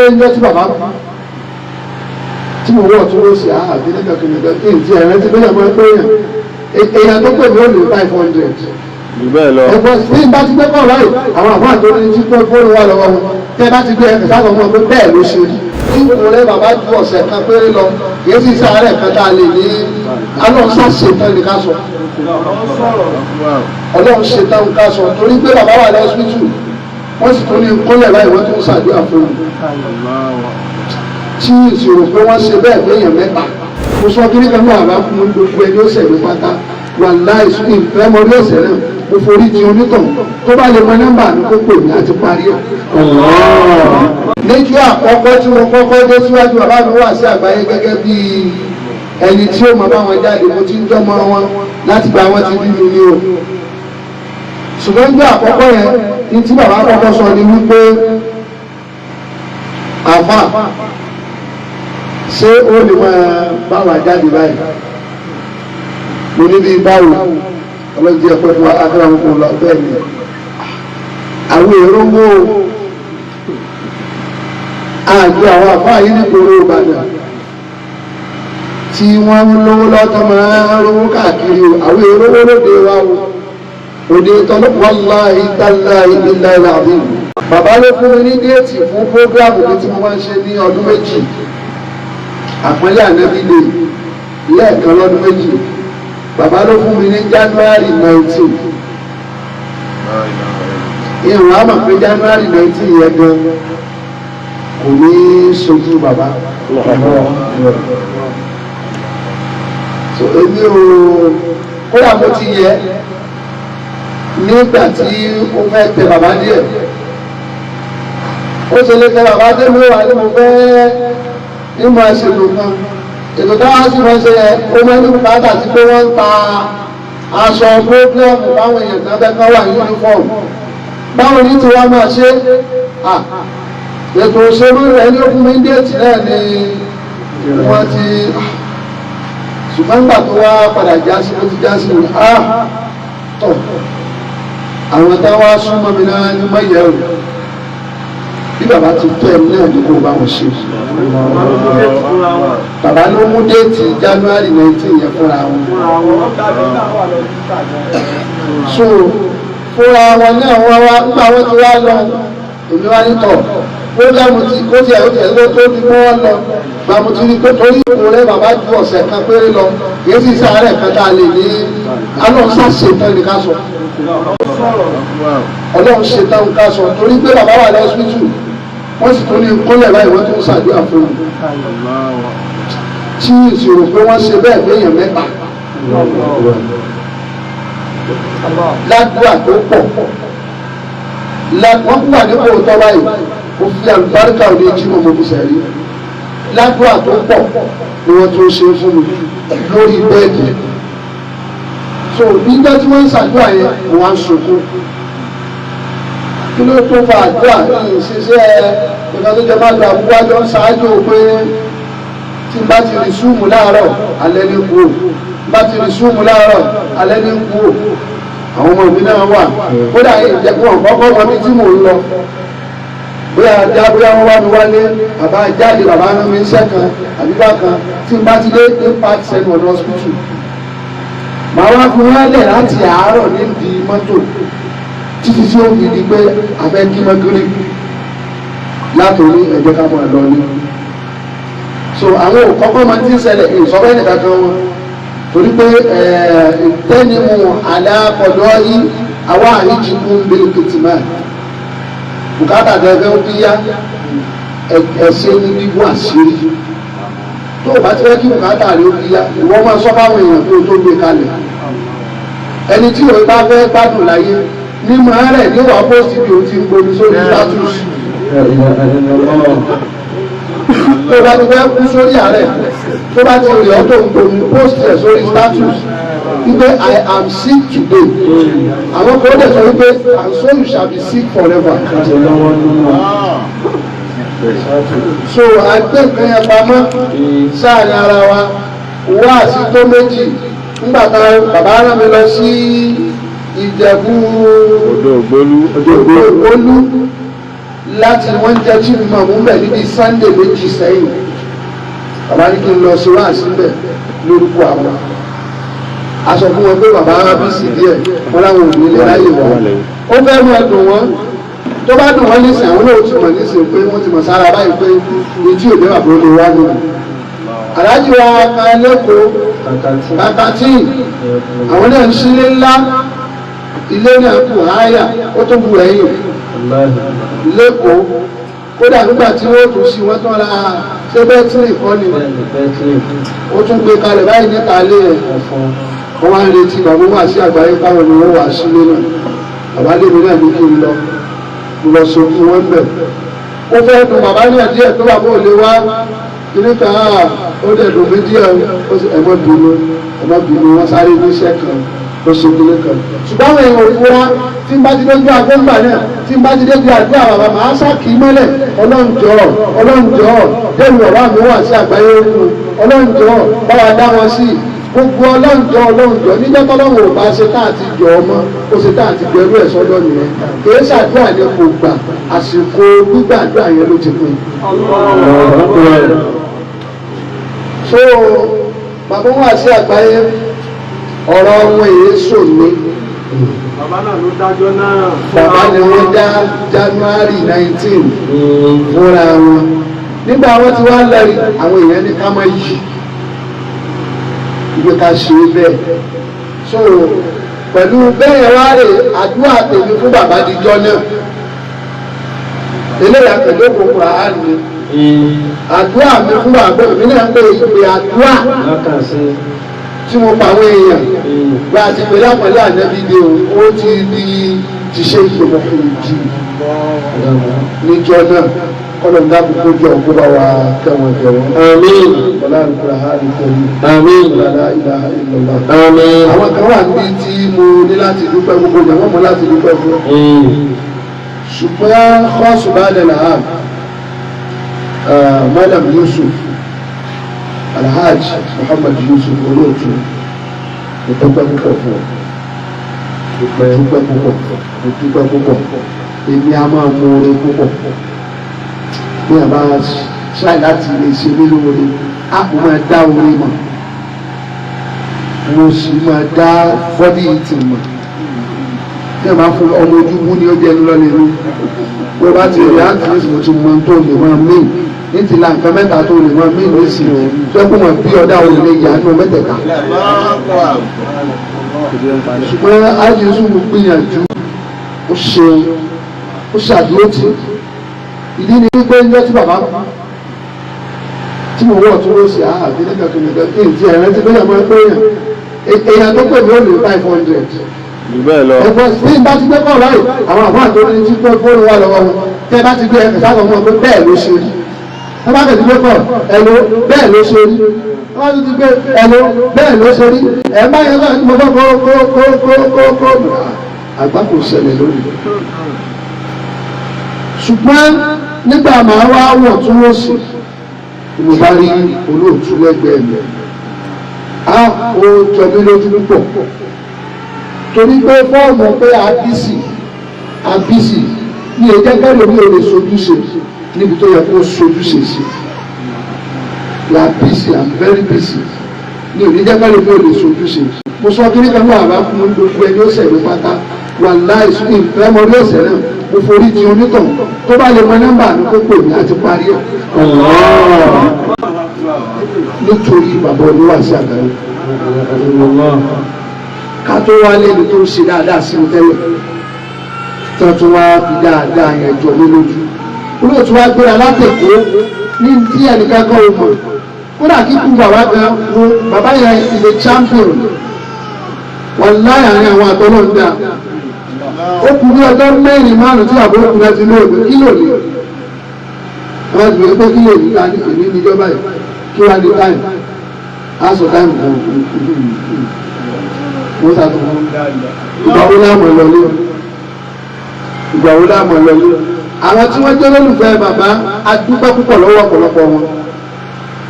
ẹjọ́ tí bàbá tí mo wọ̀ tó ló ṣe kìnìkan kí n ti ẹ̀rẹ́ ti bẹ́ẹ̀ máa pé èèyàn tó pè mí ó lè 500. ẹ̀gbọ́n bí n bá ti gbé kọ́ láì àwọn àbá àtòrí tí tó fóònù wà lọ́wọ́ wọn tẹ́ bá ti gbé ẹ̀kẹ́ sáà lọ́wọ́ pé bẹ́ẹ̀ ló ṣe rí. ipò rẹ bàbá ju ọ̀sẹ̀ kan péré lọ kìí sì sáré kan tá a lè ní alọ́ọ̀sá ṣetán ní ká sọ. ọlọ́run ṣetán ká sọ torí pé bàbá wà lọ́sibítù wọ́n sì tún ní kọ́lẹ̀ báyìí wọ́n tún ṣàdúrà fún mi. tí ìṣòro pé wọ́n ṣe bẹ́ẹ̀ fẹ́yàn mẹ́ta mo sọ kí nígbà náà bá fún mi gbogbo ẹni ó ṣẹ̀mí pátá wà láì sún ìfẹ́ mọ orí ẹ̀sẹ̀ náà mo forí di onítàn tó bá lè mọ nọ́mbà mi kó pè mí àti parí ẹ̀. níjú àkọ́kọ́ tí mo kọ́kọ́ dé síwájú bàbá mi wà sí àgbáyé gẹ́gẹ́ bí ẹni tí ó máa bá wọn jáde mo ti ń jọmọ wọn láti gba wọn ti bí mi ní o. ṣùgbọ́n níjú àkọ́kọ́ yẹn ní tí bàbá kọ́kọ́ sọ ni wípé àfà ṣé ó lè máa bá wa jáde báyìí mo ní bí báwo ọlọ́jẹ́ ẹ̀pẹ́ fún akẹ́ràmùkù lọ bẹ́ẹ̀ ni àwọn èrò ń wó àjọ àwọn àfáà yìí nígboro Ìbàdàn tí wọ́n ń lówó lọ́tọ́ máa ń rówó káàkiri àwọn èrò owó lóde wa òde tọ́lọ́pọ̀ wallahi tallahi billahi alazim. bàbá ló fún mi ní déètì fún prógráàmù mi tí mo máa ń ṣe ní ọdún méjì àpọ́nlé ànábì lè lẹ́ẹ̀kan lọ́dún méjì. bàbá ló fún mi ní January 19 ìwọ̀n a mọ̀ pé January 19 yẹn gan kò ní sojú bàbá so èmi ò kódà mo ti yẹ nígbà tí ó fẹ́ tẹ bàbá díẹ̀ ó ṣe lè tẹ bàbá dé mẹ́wàá ní mo fẹ́ nímọ̀ ẹ̀ṣẹ̀lú kan ètò táwọn sì máa ṣe ó máa ní bùkátà sí pé wọ́n ń ta aṣọ pírọ́gírámù báwọn èèyàn kan bẹ́ẹ̀ kan wà ní yúnífọ́ọ̀mù báwọn ní tí wọ́n máa ṣe ètò òṣèlú rẹ̀ ní okùn méjèèjì náà ni wọ́n ti ṣùgbọ́n nígbà tó wá padà já sí ló ti já sí ní tọ̀ àwọn táwa súnmọ́ mi náà ní mọ́yẹ̀ rẹ̀ bí bàbá ti tọ́ ẹ̀mí náà ní kó bá wọn ṣe. bàbá ló mú déètì January 19 yẹn fúnra wọn. so fúnra wọn náà wọ́n wá nígbà wọ́n ti wá lọ èmi wá nítọ̀ fúlàmù tí kó tiẹ̀ ó tiẹ̀ ló tó ní mọ́ wọn lọ gbàmù tí kó torí ipò rẹ bàbá ju ọ̀sẹ̀ kan péré lọ kìí sì sáré kan tá a lè ní alọ́ọ̀sá ṣetán ní ká sọ. ọlọ́run ṣetán ká sọ torí pé bàbá wà lọ́sibítù wọ́n sì tún ní kọ́lẹ̀ báyìí wọ́n tún ṣàdúrà fún mi. tí ìṣòro pé wọ́n ṣe bẹ́ẹ̀ fẹ́yàn mẹ́ta ládùúgbà tó pọ̀ wọ́n kú wà nípò tọ́ báyìí mo fi àlùbáríkà òde jímọ̀ mo fi sẹ̀rí ládùúgbà tó pọ̀ ni wọ́n tún ṣe fún mi lórí bẹ́ẹ̀dì. so nígbà tí wọ́n ń ṣàdúrà yẹn wọ́n á sunkún kí ló tó fa àdúrà ní ìṣiṣẹ́ ìgbà tó jẹ má gba àbúwájọ ṣáájú pé tí bá ti rí súùmù láàárọ̀ alẹ́ ní kú ò bá ti rí súùmù láàárọ̀ alẹ́ ní kú ò àwọn ọmọ mi náà wà kódà ìjẹ̀kùn ọ̀kọ́kọ́ wọn bí tí mò ń lọ bóyá ajá bóyá wọ́n wá mi wálé bàbá jáde bàbá rán mi iṣẹ́ kan àbíbá kan tí n bá ti dé impact sẹ́nu ọ̀dọ̀ hospital màá wá fi wọ́n lẹ̀ láti àárọ̀ níbi mọ́tò títí tí ó fi di pé afẹ́ kí mọ́gírí látòrí ẹ̀jẹ̀ ká máa lọ ní. so àwọn òkọ́kọ́ máa ti ń ṣẹlẹ̀ ìsọ́fẹ́ nìkan kan wọn torí pé ìtẹ́nimu aláàkọ̀dọ́ yìí àwọn àríjìkú bílíkìtì máa bùkátà gẹ́gẹ́ ó bíyá ẹ̀ṣẹ́ ní bíbú àṣírí tó o bá ti fẹ́ kí bùkátà rí ó bíyá ìwọ́n máa sọ fáwọn èèyàn tó tó gbé kalẹ̀ ẹni tí òun bá fẹ́ gbádùn láyé ní máa rẹ̀ níwà pósìtì bí o ti ń gbomi sórí status tó bá ti fẹ́ kú sórí ààrẹ tó bá ti rí ọ́ tó ń gbomi pósìtì ẹ̀ sórí status wípé I am sick today àwọn kan ó dẹ̀ sọ wípé and so you shall be sick forever. so àgbẹ̀ nǹkan yẹn pamọ́ sáàrin ara wa wá sí tó méjì nígbà tá bàbá rán mi lọ sí Ìjẹ̀bú Ògbólú láti wọ́n jẹ́ chief imam ń bẹ̀ níbi Sunday méjì sẹ́yìn bàbá ní kí n lọ sí wáàsí bẹ̀ lórúkọ àwọn aṣọ fún wọn pé bàbá wa bí sí díẹ̀ wọn láwọn ò ní lè ráyè wọn ó fẹ́ mú ẹdùn wọn tó bá dùn wọn nísìn àwọn náà ti mọ̀ nísìn pé wọ́n ti mọ̀ sára báyìí pé etí òde bàbá olè wá nínú aláàjì wa kan lẹ́kọ̀ọ́ kàkàtì àwọn náà ń sílé ńlá ilé náà kù háyà ó tó bu ẹ̀yìn lẹ́kọ̀ọ́ kódà nígbà tí wọ́n tún sí wọ́n tán ra ṣé bẹ́tìrì kọ́ ni ó tún gbé kalẹ̀ báyìí níta lé ẹ̀ wọ́n wá ń retí bàbá wà sí àgbáyé káwọn ni wọ́n wà sílé náà bàbá lèmi náà ní kí n lọ mo lọ sókú wọn bẹ̀ ó fẹ́ dùn bàbá ní ẹ̀díẹ̀ tó bàbá ò lè wá kiri kan ó dẹ̀ dùn mí díẹ̀ ẹ̀mọ́ bínú wọ́n sáré níṣẹ́ kan ó ṣe kiri kan ṣùgbọ́n àwọn èèyàn òfúra tí n bá ti dójú àgbọ̀ngbà náà tí n bá ti dójú àdúrà bàbá màá sákì mọ́lẹ̀ ọlọ́njọ́ dẹ́rù bàbá mi wà sí àgbáyé òkun ọlọ́njọ́ báwa dá wọn sí gbogbo ọlọ́njọ́ níjọ́ tọ́lọ́wọ́ ò bá ṣe tá àti jọ ọmọ ó ṣe tá àti gbẹrú ẹ̀ sọ́dọ̀ nìyẹn kìí ṣàdúrà ní kò gbà àsìkò gbígbàdúrà yẹn ló ti pin. so bàbá wà sí àgbáyé ọ̀rọ̀ ọmọ èso ni bàbá náà ló dájọ́ náà. bàbá ni wọ́n dá January 19 fúnra wọn nígbà wọn ti wá lẹ́rìí àwọn èèyàn ní ká má yí ìgbé ká ṣe bẹ́ẹ̀ so pẹ̀lú bẹ́ẹ̀ wá rè àdúrà tèmi fún bàbá díjọ́ náà eléyà pẹ̀lú òkùnkùn àánú àdúrà mi fún bàbá mi náà pé ìpè àdúrà tí mo pa àwọn èèyàn gba àti pé lápẹ̀lẹ́ ànẹ́bí ni ó ti di ti ṣe ìgbìmọ̀ ìjì níjọ́ náà kọ́lọ̀ ń dábò kó jọ kó bá wa kẹwọn kẹwọn. àmín. wọlá àlùkò àhálì kẹrin. àmín. wọlá ilaha illallah. àmín. àwọn kan wà níbi tí mo ní láti dúpẹ́ gbogbo ìyàwó mo láti dúpẹ́ fún. ṣùgbọ́n kọ́ọ̀sù bá dẹ̀ náà Madam Yusuf Alhaj Muhammad Yusuf olóòtú mo dúpẹ́ púpọ̀ fún ọ. dúpẹ́ púpọ̀ èmi a máa mú oore púpọ̀ bí a bá ṣáì láti lè ṣe mí lóore a kò máa dá oore mọ̀ mo sì máa dá bọ́dí ìtì mọ̀ bí a máa fún ọmọ ojú mú ní ó jẹ́ lọ́lẹ̀ mi bó bá ti rí àǹtí mo ti mọ tó lè máa mí ní ti la nǹkan mẹ́ta tó lè máa mí ní sí tó kó mọ̀ bí ọ̀dà òun lè yà nù mẹ́tẹ̀ẹ̀ta ṣùgbọ́n àjẹsù mo gbìyànjú ó ṣeun ó ṣàdúró tì ìdí ni wípé ń jẹ́ tí bàbá tí mo wọ̀ tó ló ṣe àbí nígbà tó nìkan kí n ti ẹ̀rẹ́ ti bẹ́ẹ̀ máa ń pè yàn èèyàn tó pè mí ó lè 500. ẹ̀fọ́ sí bá ti gbé kọ́ láì àwọn àbọ̀ àtọ́ni tí pé fóònù wà lọ́wọ́ wọn tẹ́ bá ti gbé ẹ̀kẹ́ sábà wọn pé bẹ́ẹ̀ ló ṣe rí wọ́n bá tẹ̀sí gbé kọ́ ẹ̀lò bẹ́ẹ̀ ló ṣe rí wọ́n bá ti gbé ẹ̀lò bẹ́ẹ̀ ló ṣe rí ẹ̀ bá yẹn náà mo fẹ́ kó àgbà kò ṣẹlẹ̀ lónìí. ṣùgbọ́n nígbà máa wá wọ̀ tún wọ́n sí mo bá rí olóòtú lẹ́gbẹ̀ẹ́ mi ó jọ mí lójú púpọ̀ torí pé fọ́ọ̀mù pé abisi ní ẹjẹ́ kẹ́lẹ́ mi ò lè sojúṣe níbi tó yẹ kó sojúṣe sí la busy I'm very busy ní òníjẹ́ kẹ́lẹ́ mi ò lè sojúṣe mo sọ kí ní kan wà bá fún gbogbo ẹni ó sẹ̀mí pátá wà láì sún ìfẹ́ mọ́ ní ọ̀sẹ̀ náà mo forí di onítàn tó bá lè mọ nọ́mbà mi kó pè mí àti parí ẹ̀ nítorí bàbá oníwàásí àgbáyé ká tó wá lẹ́nu tó ń ṣe dáadáa sí mi tẹ́lẹ̀ tó tún wá fi dáadáa yẹn jọ mí lójú olóòtú wá gbéra látẹ̀kọ́ ní tí ẹnìkan kan ò mọ̀ kódà kíkú bàbá gan wo bàbá yẹn ilé champion wọn láàárín àwọn àtọ́nà ń dà ó kú ní ọjọ́ mẹ́rin márùn-ún tí àbúrò kù láti lóògbé kí ló lè wọ́n ti wọ́n pé kí lè ní ká ní èmi níjọba yìí kí wá ní táìmù aṣọ táìmù kan wọ́n sàtọ̀ ìgbà wo láàmú lọlé àwọn tí wọ́n jẹ́ lólùfẹ́ bàbá adúpẹ́ púpọ̀ lọ́wọ́ ọ̀pọ̀lọpọ̀ wọn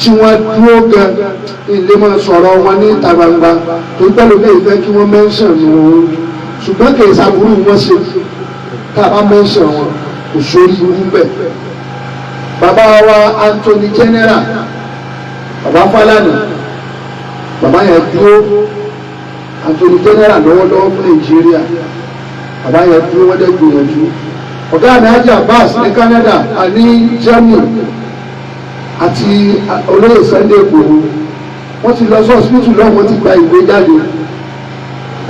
tí wọ́n dúró gan ilé máa sọ̀rọ̀ wọn ní ìta gbangba tó gbẹ́lú ní ìfẹ́ kí wọ́n mẹ́ńsàn ní wọn ṣùgbọ́n kì í sàbúrú wọn ṣe tá a bá mẹ́ńsàn wọn kò sórí irú bẹ̀. Bàbá wa Anthony General, bàbá Fálànà, bàbá yẹn dúró Anthony General lọ́wọ́lọ́wọ́ fún Nàìjíríà, bàbá yẹn dúró wọ́n dẹ́ gbìyànjú. Ọ̀gá mi Haji Abbas ní Canada àní Germany àti olóyè Sunday Igboho wọ́n ti lọ sí hospital lọ́wọ́ wọ́n ti gba ìwé jáde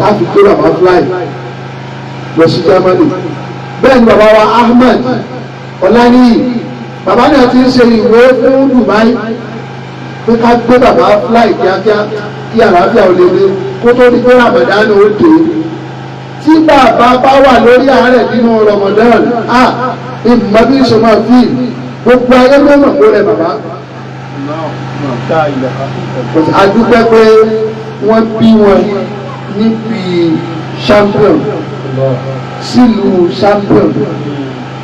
láti gbé bàbá fly lọ sí Germany. Bẹ́ẹ̀ ni bàbá wa Ahmed Ọláníyì, bàbá náà ti ń ṣe ìwé fún Dubai pé ká gbé bàbá fly kíákíá kí àlàáfíà ò lè dé kó tó di pé Ramadan ó dé. Tí bàbá bá wà lórí àárẹ̀ nínú Ramadan, ìmọ̀ bí ṣe máa fi gbogbo ayé lọ́nà kó rẹ̀ bàbá. A dúpẹ́ pé wọ́n bí wọn níbi champion sílùú champion,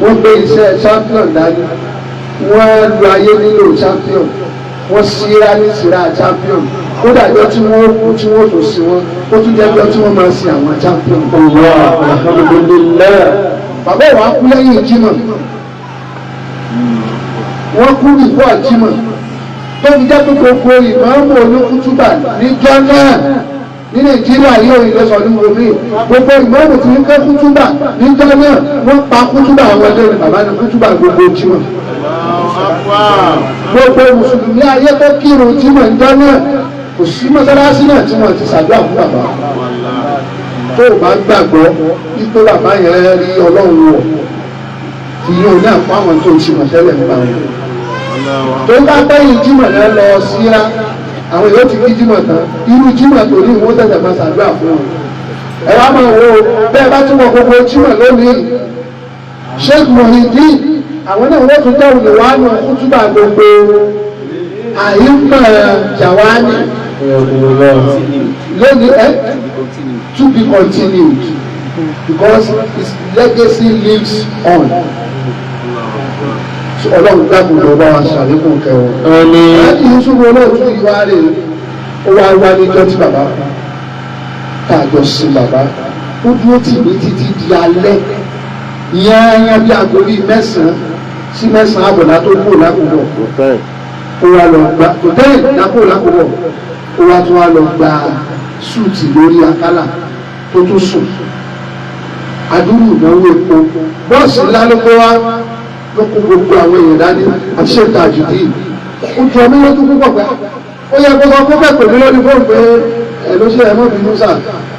wọ́n gbé iṣẹ́ champion dání, wọ́n lu ayé nílò champion, wọ́n síra ní síra champion, kódà jọ tí wọ́n kú tí wọ́n tó sí wọn ó tún jẹ́ jọ tí wọ́n máa sin àwọn champion. Bàbá ìwà kú lẹ́yìn Jímọ̀, wọ́n kú ìfọ́ àjímọ̀ tó fi jẹ́ pé gbogbo ìmáàmù olókùtùbà níjọ́ náà ní Nàìjíríà yóò ìlọsọ ní omi gbogbo ìmáàmù tí ń kẹ́ kútùbà níjọ́ náà wọ́n pa kútùbà àwọn ẹlẹ́rìí bàbá ní kútùbà gbogbo Jímọ̀. Gbogbo mùsùlùmí ayé tó kírun Jímọ̀ níjọ́ náà kò sí mọ́sálásí náà tí wọ́n ti ṣàdúrà fún bàbá. Tó o bá gbàgbọ́ wípé bàbá yẹn rí Ọlọ́run wọ̀ tí yóò ní àpá àwọn tó ti mọ̀ tẹ́lẹ̀ nípa wọn. Tó bá gbẹ̀yìn Jímọ̀ náà lọ síra àwọn èèyàn ti kí Jímọ̀ tán irú Jímọ̀ tó ní ìwọ́n tẹ̀sẹ̀ máa ṣàdúrà fún wọn. Ẹ wá máa wo bẹ́ẹ̀ bá tún wọ gbogbo Jímọ̀ lónìí Sheikh Muhyiddin àwọn náà wọ́n tún dẹ́rù lè wá ní kútúbà gbogbo àyíǹmọ̀ Jawani lónìí to be continued because his legacy lives on. Ọlọ́run dákun ló bá wa ṣàlékún kẹwọn. Láti Yusufu olóòtú ìwà rẹ̀ ó wá wá níjọ́ tí bàbá tá a jọ sin bàbá ó dúró tì mí títí di alẹ́ yányán bí aago bíi mẹ́sàn-án sí mẹ́sàn-án àbọ̀lá tó kúrò lákòókò. Ó wá lọ gba tòtẹ́ẹ̀lì lákòókò lákòókò ó wá tún wá lọ gba súùtì lórí àkàlà tó tún sùn. Adúrú ìnáwó epo bọ́ọ̀sì ńlá ló kó wá ló kó gbogbo àwọn èèyàn dání àti ṣe tàjùdí. Ó jọ mí lójú púpọ̀ pé ó yẹ kó sọ kó bẹ̀ pè mí lórí fóònù pé ẹ ló ṣe ẹmọ́ bínú sà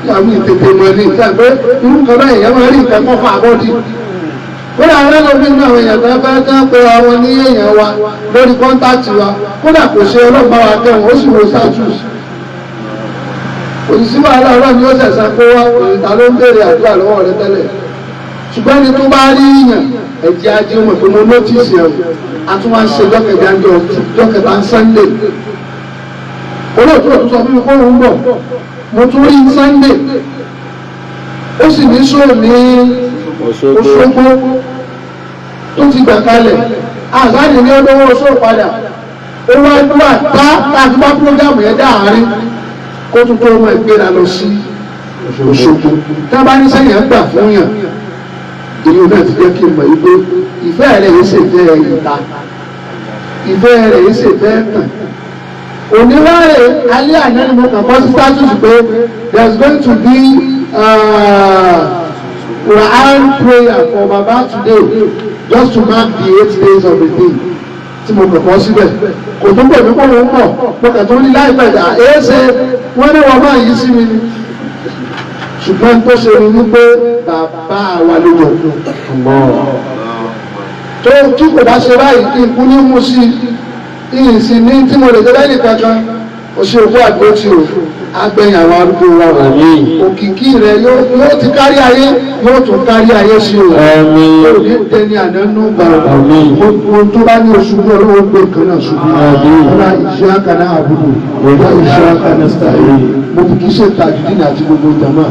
yàrá ìtètè mọ̀ ní ìta pé irú kan náà èèyàn máa rí nǹkan kọ́ fún àbọ̀dì. Kódà àwọn ẹlòmíì nínú àwọn èèyàn tó fẹ́ tán pé àwọn ní èèyàn wa lórí kọ́ńtáàtì wa kódà kò ṣe ọlọ́pàá wa kẹwọn ó sì wo status. Òṣìṣẹ́ wàhálà ọlọ́run ni ó ṣẹ̀ṣẹ̀ kó wá òyìnbá ló ń béèrè àdúrà lọ́wọ́ rẹ tẹ́lẹ̀. Ṣùgbọ́n ní tó bá rí yàn ẹ̀jẹ̀ ajé ọmọ pé mo nọ́tìsì ẹ̀ a tún wá ń ṣe jọ́kẹ̀dá Sunday. Olóòtú ọ̀tún sọ fún mi kó òun bọ̀ mo tún rí Sunday ó sì ní sóò ní Òṣogbo tó ti gbà kalẹ̀ àzáàdì ní ọdún sóò padà ó wá dúwà tá láti bá púrógámù yẹn dáàárín kó tún tó ọmọ ìgbéra lọ sí Òṣogbo tá a bá ní sẹ́yìn ẹ̀ gbà fún yàn èyí náà ti jẹ́ kí n mọ̀ yí pé ìfẹ́ rẹ̀ yìí ṣe fẹ́ ìta ìfẹ́ rẹ̀ yìí ṣe fẹ́ tàn. Òníwárẹ̀ alẹ́ àná ni mo kàn bọ́ sí status pé there is going to be Quran prayer for Baba today just to mark the 8 days of the day tí mo kàn bọ́ síbẹ̀ kò tó bẹ̀ mí kó wọ́n pọ̀ mo kàn tó ní láìpẹ́ ìdá èéṣe wọ́n ní wọ́n máa yí sí mi ni ṣùgbọ́n tó ṣe ni wípé bàbá wa ló jọ tó tí kò bá ṣe báyìí kí n kú ní mú sí ìsìn ní tí mo lè jẹ́ lẹ́yìn kankan ó ṣe òkú àdúró tí o agbẹ̀yìn àwọn arúgbó wa wà òkìkí rẹ yóò ti kárí ayé yóò tún kárí ayé sí o yóò ní tẹni ànánú gbà ohun tó bá ní oṣù ní olówó gbé kan náà ṣubú ọlá iṣẹ́ àkànná àbúrò ọlá iṣẹ́ àkànná sítáì mo fi kí ṣe Tajudeen àti gbogbo jama